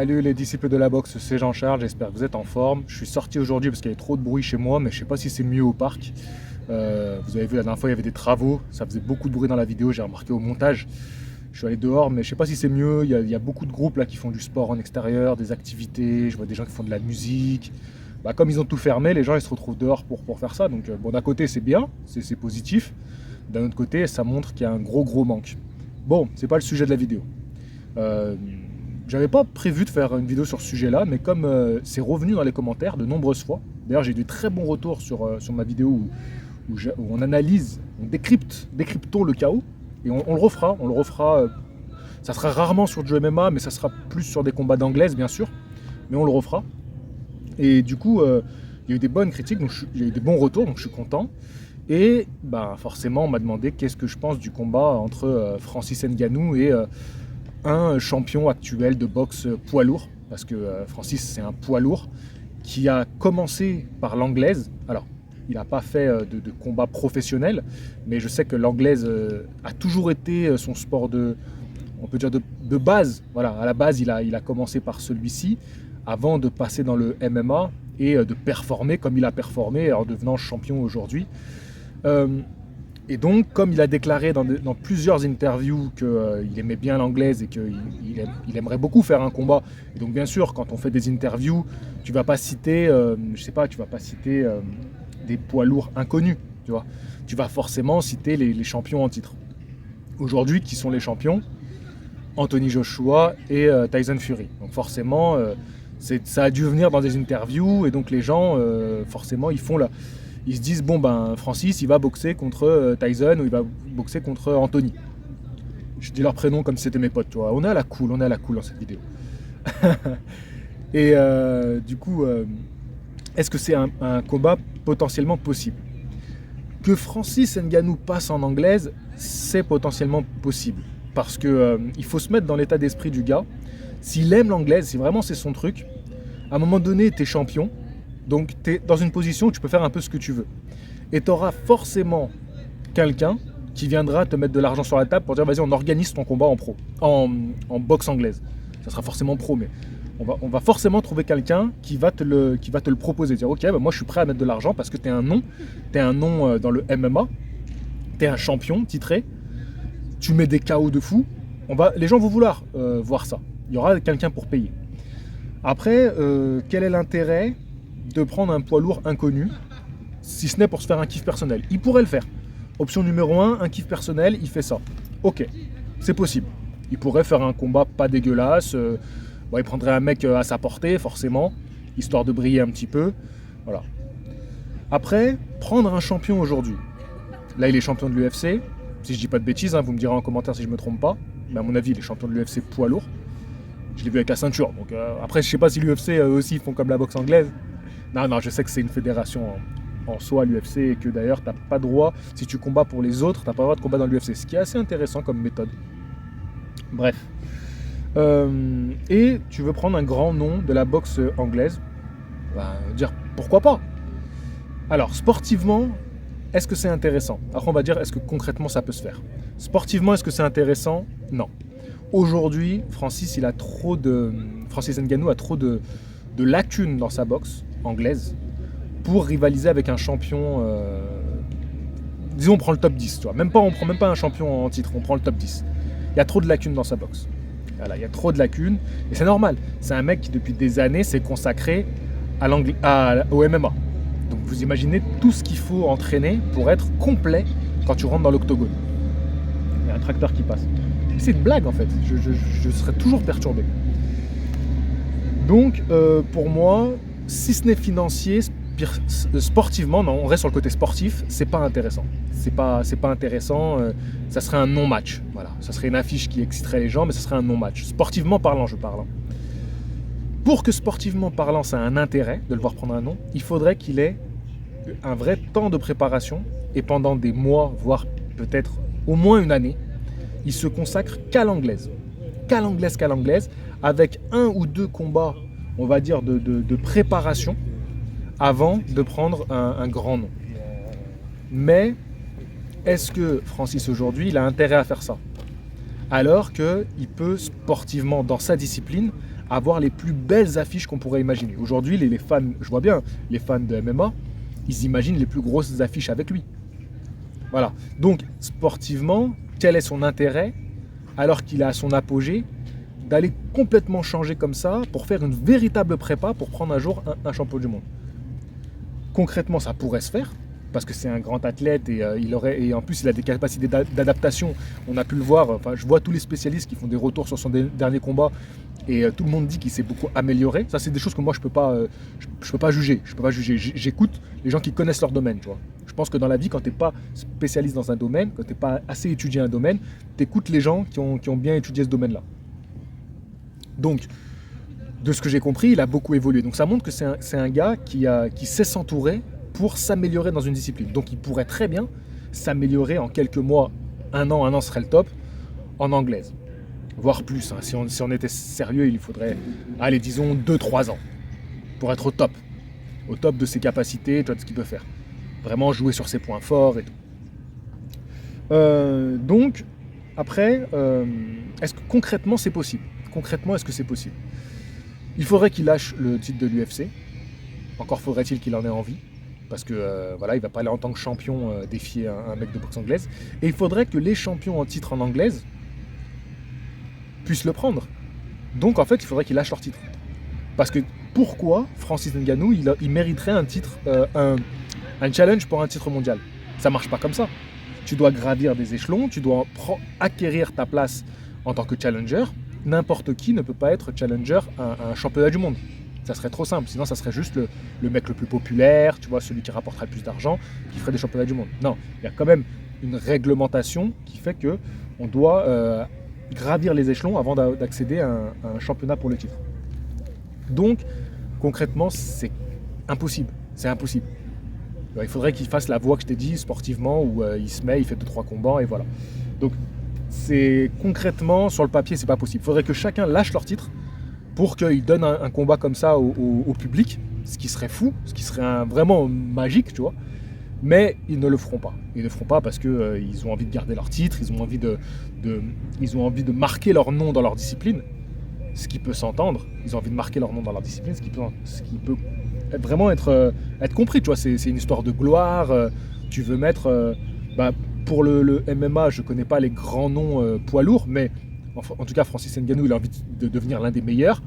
Salut les disciples de la boxe, c'est Jean-Charles, j'espère que vous êtes en forme. Je suis sorti aujourd'hui parce qu'il y avait trop de bruit chez moi, mais je sais pas si c'est mieux au parc. Vous avez vu la dernière fois il y avait des travaux, ça faisait beaucoup de bruit dans la vidéo, j'ai remarqué au montage. Je suis allé dehors, mais je sais pas si c'est mieux. Il y a beaucoup de groupes là qui font du sport en extérieur, des activités, je vois des gens qui font de la musique. Bah, comme ils ont tout fermé, les gens ils se retrouvent dehors pour faire ça. Donc bon, d'un côté c'est bien, c'est positif. D'un autre côté, ça montre qu'il y a un gros manque. Bon, c'est pas le sujet de la vidéo. Euh, J'avais pas prévu de faire une vidéo sur ce sujet-là, mais comme c'est revenu dans les commentaires de nombreuses fois, d'ailleurs j'ai eu de très bons retours sur ma vidéo où on analyse, décryptons le chaos, et on le refera, ça sera rarement sur du MMA, mais ça sera plus sur des combats d'anglaise bien sûr, mais on le refera. Et du coup, il y a eu des bonnes critiques, donc il y a eu des bons retours, donc je suis content. Et bah, forcément, on m'a demandé qu'est-ce que je pense du combat entre Francis Ngannou et un champion actuel de boxe poids lourd, parce que Francis c'est un poids lourd qui a commencé par l'anglaise. Alors, il n'a pas fait de combat professionnel, mais je sais que l'anglaise a toujours été son sport on peut dire de base. Voilà, à la base, il a commencé par celui-ci, avant de passer dans le MMA et de performer comme il a performé en devenant champion aujourd'hui. Et donc, comme il a déclaré dans plusieurs interviews qu'il aimait bien l'anglaise et qu'il aimerait beaucoup faire un combat, et donc bien sûr, quand on fait des interviews, tu vas pas citer, des poids lourds inconnus, tu vois. Tu vas forcément citer les champions en titre. Aujourd'hui, qui sont les champions? Anthony Joshua et Tyson Fury. Donc forcément, ça a dû venir dans des interviews, et donc les gens, forcément, ils se disent, bon ben Francis il va boxer contre Tyson, ou il va boxer contre Anthony. Je dis leur prénom comme si c'était mes potes, tu vois. On est à la cool dans cette vidéo. Et du coup, est-ce que c'est un combat potentiellement possible? Que Francis Ngannou passe en anglaise, c'est potentiellement possible. Parce que il faut se mettre dans l'état d'esprit du gars. S'il aime l'anglaise, si vraiment c'est son truc, à un moment donné, t'es champion. Donc tu es dans une position où tu peux faire un peu ce que tu veux. Et tu auras forcément quelqu'un qui viendra te mettre de l'argent sur la table pour dire vas-y on organise ton combat en pro, en boxe anglaise. Ça sera forcément pro, mais on va forcément trouver quelqu'un qui va te le proposer. Dire ok, bah moi je suis prêt à mettre de l'argent parce que tu es un nom dans le MMA, tu es un champion titré, tu mets des KO de fou. Les gens vont vouloir voir ça. Il y aura quelqu'un pour payer. Après, quel est l'intérêt de prendre un poids lourd inconnu, si ce n'est pour se faire un kiff personnel? Il pourrait le faire. Option numéro 1, un kiff personnel, il fait ça. Ok, c'est possible. Il pourrait faire un combat pas dégueulasse, il prendrait un mec à sa portée, forcément, histoire de briller un petit peu. Voilà. Après, prendre un champion aujourd'hui. Là, il est champion de l'UFC. Si je dis pas de bêtises, vous me direz en commentaire si je me trompe pas. Mais à mon avis, il est champion de l'UFC poids lourd. Je l'ai vu avec la ceinture. Donc après, je sais pas si l'UFC eux aussi font comme la boxe anglaise. Non, je sais que c'est une fédération en soi, l'UFC, et que d'ailleurs, t'as pas droit, si tu combats pour les autres, t'as pas le droit de combattre dans l'UFC, ce qui est assez intéressant comme méthode. Bref. Et tu veux prendre un grand nom de la boxe anglaise, dire pourquoi pas. Alors, sportivement, est-ce que c'est intéressant? Après, on va dire, est-ce que concrètement ça peut se faire? Sportivement, est-ce que c'est intéressant? Non. Aujourd'hui, Francis Ngannou a trop de lacunes dans sa boxe anglaise pour rivaliser avec un champion. Disons, on prend le top 10, tu vois. On prend même pas un champion en titre, on prend le top 10. Il y a trop de lacunes dans sa boxe. Voilà, il y a trop de lacunes, et c'est normal. C'est un mec qui, depuis des années, s'est consacré au MMA. Donc, vous imaginez tout ce qu'il faut entraîner pour être complet quand tu rentres dans l'octogone. Il y a un tracteur qui passe. C'est une blague, en fait. Je serais toujours perturbé. Donc, pour moi, si ce n'est financier, sportivement, non, on reste sur le côté sportif, c'est pas intéressant. C'est pas intéressant, ça serait un non-match. Voilà. Ça serait une affiche qui exciterait les gens, mais ça serait un non-match. Sportivement parlant, je parle. Pour que sportivement parlant, ça ait un intérêt de le voir prendre un nom, il faudrait qu'il ait un vrai temps de préparation, et pendant des mois, voire peut-être au moins une année, il se consacre qu'à l'anglaise. Qu'à l'anglaise, avec un ou deux combats, on va dire, de préparation, avant de prendre un grand nom. Mais est-ce que Francis aujourd'hui, il a intérêt à faire ça? Alors qu'il peut sportivement, dans sa discipline, avoir les plus belles affiches qu'on pourrait imaginer. Aujourd'hui, les fans, je vois bien, les fans de MMA, ils imaginent les plus grosses affiches avec lui. Voilà. Donc, sportivement, quel est son intérêt, alors qu'il est à son apogée, d'aller complètement changer comme ça pour faire une véritable prépa pour prendre un jour un champion du monde? Concrètement, ça pourrait se faire, parce que c'est un grand athlète et en plus il a des capacités d'adaptation. On a pu le voir, enfin, je vois tous les spécialistes qui font des retours sur son dernier combat et tout le monde dit qu'il s'est beaucoup amélioré. Ça, c'est des choses que moi je peux pas juger. J'écoute les gens qui connaissent leur domaine, tu vois. Je pense que dans la vie, quand tu n'es pas spécialiste dans un domaine, quand tu n'es pas assez étudié un domaine, tu écoutes les gens qui ont bien étudié ce domaine-là. Donc, de ce que j'ai compris, il a beaucoup évolué. Donc ça montre que c'est un gars qui sait s'entourer pour s'améliorer dans une discipline. Donc il pourrait très bien s'améliorer en quelques mois, un an serait le top, en anglaise. Voire plus. Hein. Si on était sérieux, il faudrait, allez, disons 2-3 ans pour être au top de ses capacités, tu vois, de ce qu'il peut faire. Vraiment jouer sur ses points forts et tout. Donc, après, est-ce que concrètement c'est possible? Concrètement, est-ce que c'est possible? Il faudrait qu'il lâche le titre de l'UFC. Encore faudrait-il qu'il en ait envie. Parce que voilà, il ne va pas aller en tant que champion défier un mec de boxe anglaise. Et il faudrait que les champions en titre en anglaise puissent le prendre. Donc en fait, il faudrait qu'il lâche leur titre. Parce que pourquoi Francis Ngannou, il mériterait un titre, un challenge pour un titre mondial? Ça ne marche pas comme ça. Tu dois gravir des échelons, tu dois acquérir ta place en tant que challenger. N'importe qui ne peut pas être challenger à un championnat du monde. Ça serait trop simple, sinon ça serait juste le mec le plus populaire, tu vois, celui qui rapporterait le plus d'argent, qui ferait des championnats du monde. Non, il y a quand même une réglementation qui fait qu'on doit gravir les échelons avant d'accéder à un championnat pour le titre. Donc, concrètement, c'est impossible. C'est impossible. Il faudrait qu'il fasse la voie que je t'ai dit, sportivement, où il se met, il fait 2-3 combats, et voilà. Donc, c'est concrètement, sur le papier, c'est pas possible. Il faudrait que chacun lâche leur titre pour qu'ils donnent un combat comme ça au public, ce qui serait fou, ce qui serait vraiment magique, tu vois. Mais ils ne le feront pas. Ils ne le feront pas parce qu'ils ont envie de garder leur titre, ils ont envie de marquer leur nom dans leur discipline, ce qui peut s'entendre. Ils ont envie de marquer leur nom dans leur discipline, ce qui peut vraiment être compris, tu vois. C'est une histoire de gloire. Tu veux mettre... pour le MMA, je ne connais pas les grands noms poids lourds, mais en tout cas, Francis Ngannou, il a envie de devenir l'un des meilleurs.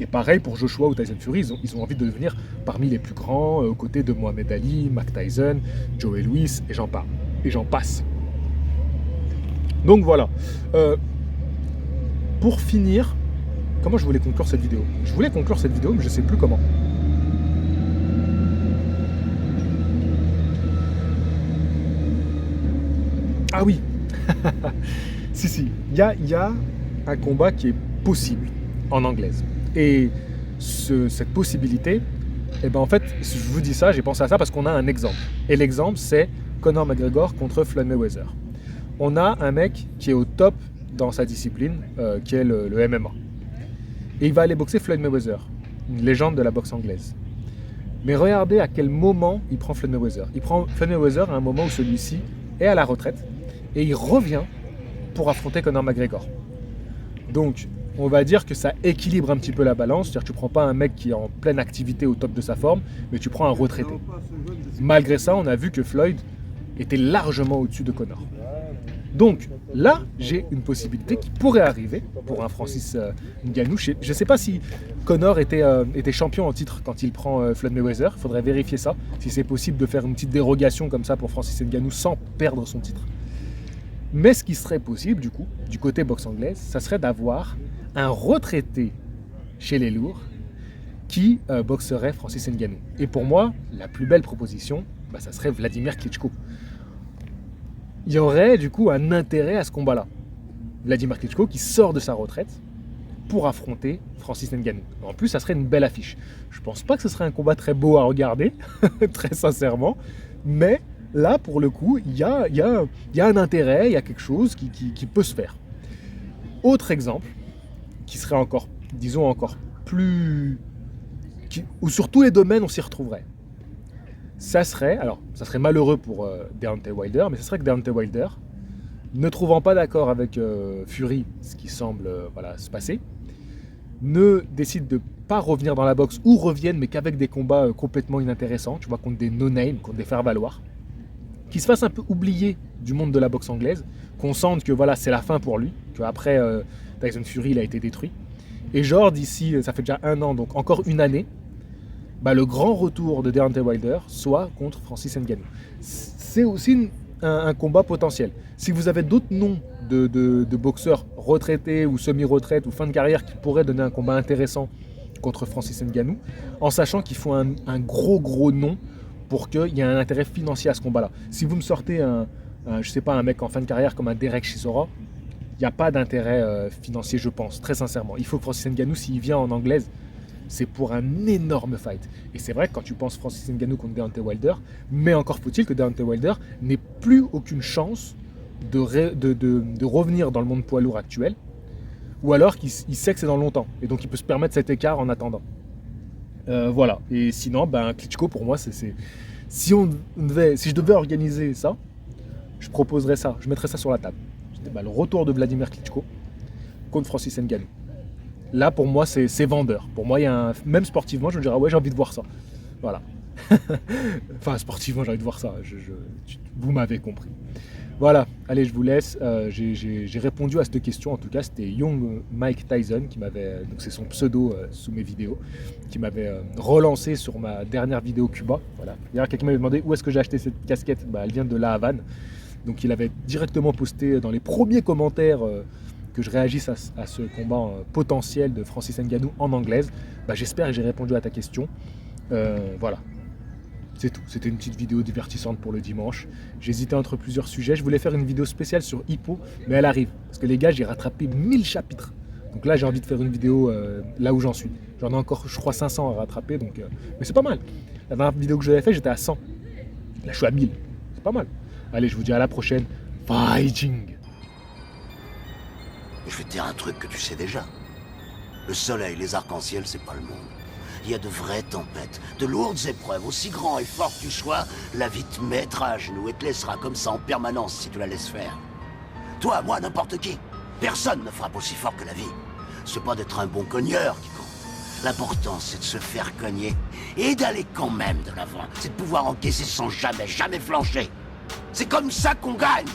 Et pareil pour Joshua ou Tyson Fury, ils ont envie de devenir parmi les plus grands, aux côtés de Mohamed Ali, Mike Tyson, Joe Louis, et j'en passe. Donc voilà. Pour finir, comment je voulais conclure cette vidéo? Je voulais conclure cette vidéo, mais je ne sais plus comment. Ah oui. Si. Il y a un combat qui est possible en anglaise. Et cette possibilité, en fait, si je vous dis ça, j'ai pensé à ça parce qu'on a un exemple. Et l'exemple, c'est Conor McGregor contre Floyd Mayweather. On a un mec qui est au top dans sa discipline, qui est le MMA. Et il va aller boxer Floyd Mayweather, une légende de la boxe anglaise. Mais regardez à quel moment il prend Floyd Mayweather. Il prend Floyd Mayweather à un moment où celui-ci est à la retraite et il revient pour affronter Conor McGregor. Donc, on va dire que ça équilibre un petit peu la balance, c'est-à-dire que tu ne prends pas un mec qui est en pleine activité au top de sa forme, mais tu prends un retraité. Malgré ça, on a vu que Floyd était largement au-dessus de Conor. Donc là, j'ai une possibilité qui pourrait arriver pour un Francis Ngannou. Je ne sais pas si Conor était champion en titre quand il prend Floyd Mayweather. Il faudrait vérifier ça, si c'est possible de faire une petite dérogation comme ça pour Francis Ngannou sans perdre son titre. Mais ce qui serait possible, du coup, du côté boxe anglaise, ça serait d'avoir un retraité chez les lourds qui boxerait Francis Ngannou. Et pour moi, la plus belle proposition, ça serait Vladimir Klitschko. Il y aurait du coup un intérêt à ce combat-là. Vladimir Klitschko qui sort de sa retraite pour affronter Francis Ngannou. En plus, ça serait une belle affiche. Je pense pas que ce serait un combat très beau à regarder, très sincèrement, mais là, pour le coup, il y a un intérêt, il y a quelque chose qui peut se faire. Autre exemple, qui serait encore plus... où sur tous les domaines, on s'y retrouverait. Ça serait malheureux pour Deontay Wilder, mais ça serait que Deontay Wilder, ne trouvant pas d'accord avec Fury, ce qui semble se passer, ne décident de pas revenir dans la boxe ou reviennent mais qu'avec des combats complètement inintéressants, tu vois, contre des no-name, contre des faire-valoir, qui se fasse un peu oublier du monde de la boxe anglaise, qu'on sente que voilà, c'est la fin pour lui, qu'après Tyson Fury, il a été détruit. Et genre, d'ici, ça fait déjà 1 an, donc encore une année, bah, le grand retour de Deontay Wilder soit contre Francis Ngannou. C'est aussi un combat potentiel. Si vous avez d'autres noms de boxeurs retraités ou semi-retraite ou fin de carrière qui pourraient donner un combat intéressant contre Francis Ngannou, en sachant qu'il faut un gros nom pour qu'il y ait un intérêt financier à ce combat-là. Si vous me sortez je sais pas, un mec en fin de carrière comme un Derek Chisora, il n'y a pas d'intérêt financier, je pense, très sincèrement. Il faut que Francis Ngannou, s'il vient en anglaise, c'est pour un énorme fight. Et c'est vrai que quand tu penses Francis Ngannou contre Deontay Wilder, mais encore faut-il que Deontay Wilder n'ait plus aucune chance de revenir dans le monde poids lourd actuel, ou alors qu'il sait que c'est dans longtemps, et donc il peut se permettre cet écart en attendant. Voilà. Et sinon, Klitschko, pour moi, si je devais organiser ça, je proposerais ça, je mettrais ça sur la table. Le retour de Vladimir Klitschko contre Francis Ngannou. Là, pour moi, c'est vendeur. Pour moi, même sportivement, je me dirais, ouais, j'ai envie de voir ça. Voilà. Enfin, sportivement, j'ai envie de voir ça. Vous m'avez compris. Voilà, allez, je vous laisse. J'ai répondu à cette question. En tout cas, c'était Young Mike Tyson, donc c'est son pseudo sous mes vidéos, qui m'avait relancé sur ma dernière vidéo Cuba. Voilà. Hier, quelqu'un m'avait demandé où est-ce que j'ai acheté cette casquette. Elle vient de La Havane. Donc il avait directement posté dans les premiers commentaires que je réagisse à ce combat potentiel de Francis Ngannou en anglaise. J'espère que j'ai répondu à ta question. Voilà, c'est tout. C'était une petite vidéo divertissante pour le dimanche. J'hésitais entre plusieurs sujets. Je voulais faire une vidéo spéciale sur Hippo, mais elle arrive. Parce que les gars, j'ai rattrapé 1000 chapitres. Donc là, j'ai envie de faire une vidéo là où j'en suis. J'en ai encore, je crois, 500 à rattraper. Mais c'est pas mal. La dernière vidéo que j'avais faite, j'étais à 100. Là, je suis à 1000. C'est pas mal. Allez, je vous dis à la prochaine. Fighting! Je vais te dire un truc que tu sais déjà. Le soleil, les arcs-en-ciel, c'est pas le monde. Il y a de vraies tempêtes, de lourdes épreuves. Aussi grand et fort que tu sois, la vie te mettra à genoux et te laissera comme ça en permanence si tu la laisses faire. Toi, moi, n'importe qui. Personne ne frappe aussi fort que la vie. C'est pas d'être un bon cogneur qui compte. L'important, c'est de se faire cogner et d'aller quand même de l'avant. C'est de pouvoir encaisser sans jamais flancher. C'est comme ça qu'on gagne.